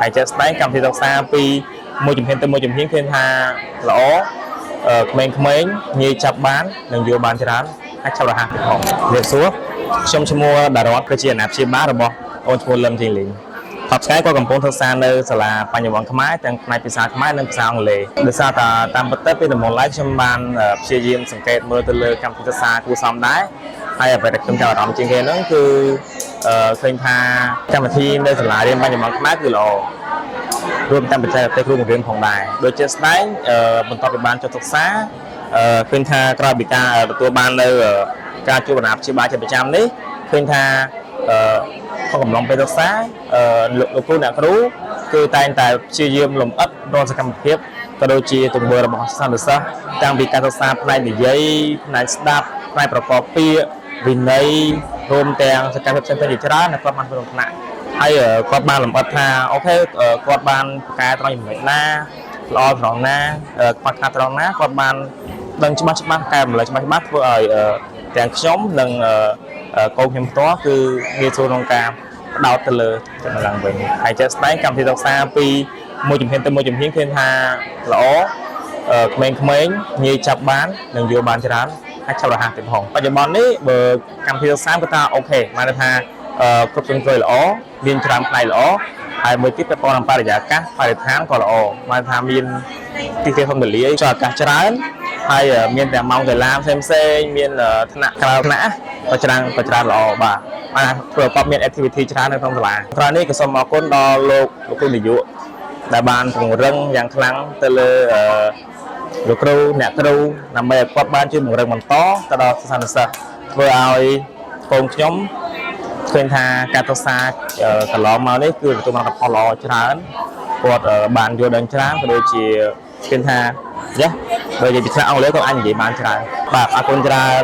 ហើយជាក់ស្ដែងកម្មវិធីសិក្សាពីមួយជំហានទៅមួយជំហានឃើញថាល្អក្មេងៗងាយចាប់បាននិងយល់បានច្រើនអាចចាប់រហ័សទៀតផងវាសួរខ្ញុំឈ្មោះដារ៉តគឺជាអាណាព្យាបាលរបស់អូនឈ្មោះលឹមជីលីងថប់ថ្ងៃក៏កំពុងសិក្សានៅសាលាបញ្ញវន្តខ្មែរទាំងផ្នែកភាសាខ្មែរនិងភាសាអង់គ្លេសដោយសារតែតាមពិតទៅពីដំបូងឡើយខ្ញុំបានព្យាយាមសង្កេតមើលទៅលើកម្មវិធីសិក្សាគួរសមដែរហើយអ្វីដែលខ្ញុំចាប់អារម្មណ៍ជាងគេហ្នឹងគឺឃើញថាកម្មវិធីនៅសាលារៀនបញ្ញវន្តខ្មែរគឺល្អរួមទាំងបច្ចេកទេសគ្រូបង្រៀនផងដែរដូចជាស្ដែងបន្ទាប់ពីបានចុះសិក្សាឃើញថាក្រោយពីការទទួលបាននៅការជួបអាណាព្យាបាលជាប្រចាំនេះឃើញថាក្នុងកំឡុងពេលសិក្សាលោកគ្រូអ្នកគ្រូគឺតែងតែព្យាយាមលម្អិតរាល់សកម្មភាពក៏ដូចជាទង្វើរបស់សិស្សនិស្សិតតាំងពីការសិក្សាផ្នែកនិយាយផ្នែកស្ដាប់ផ្នែកប្រកបពាក្យវិន័យរួមទាំងសកម្មភាពផ្សេងៗជាច្រើនដែលគាត់បានធ្វើក្នុងថ្នាក់ហើយគាត់បានលម្អិតថាអូខេគាត់បានប្រកែត្រង់ចំណុចណាល្អត្រង់ណាខ្វះខាតត្រង់ណាគាត់បានដឹងច្បាស់កែតម្លៃច្បាស់ធ្វើឲ្យទាំងខ្ញុំនិងកូនខ្ញុំផ្ទាល់គឺងាយស្រួលក្នុងការផ្ដោតទៅលើចំណឡើងវិញហើយជាក់ស្ដែងកម្មវិធីសិក្សាពីមួយជំហានទៅមួយជំហានឃើញថាល្អក្មេងៗងាយចាប់បាននិងយល់បានច្រើនអាចចាប់រហ័សទៀតផងបច្ចុប្បន្ននេះបើកម្មវិធីសិក្សាគាត់ថាអូខេបានថាគ្រប់គ្រងធ្វើល្អមានច្រើនផ្នែកល្អហើយមួយទៀតពាក់ព័ន្ធនឹងបរិយាកាសបរិស្ថានក៏ល្អបានថាមានទីធ្លាធម្មតាចុះអាកាសច្រើនហើយមានទាំងម៉ោងកីឡាផ្សេងមានថ្នាក់ក្រៅថ្នាក់ក៏ច្រើនល្អបាទបានធ្វើឲ្យគាត់មាន activity ច្រើននៅក្នុងសាលាក្រោយនេះក៏សូមអរគុណដល់លោកគ្រូនាយកដែលបានពង្រឹងយ៉ាងខ្លាំងទៅលើលោកគ្រូអ្នកគ្រូដើម្បីឲ្យគាត់បានជួយពង្រឹងបន្តទៅដល់សិស្សានុសិស្សធ្វើឲ្យកូនខ្ញុំឃើញថាការសិក្សាកន្លងមកនេះគឺទទួលបានផលល្អច្រើនគាត់បានយល់ដឹងច្រើនក៏ដូចជាឃើញថាយ៉ាបើនិយាយពីភាសាអង់គ្លេសក៏អាចនិយាយបានច្រើនបាទអរគុណច្រើន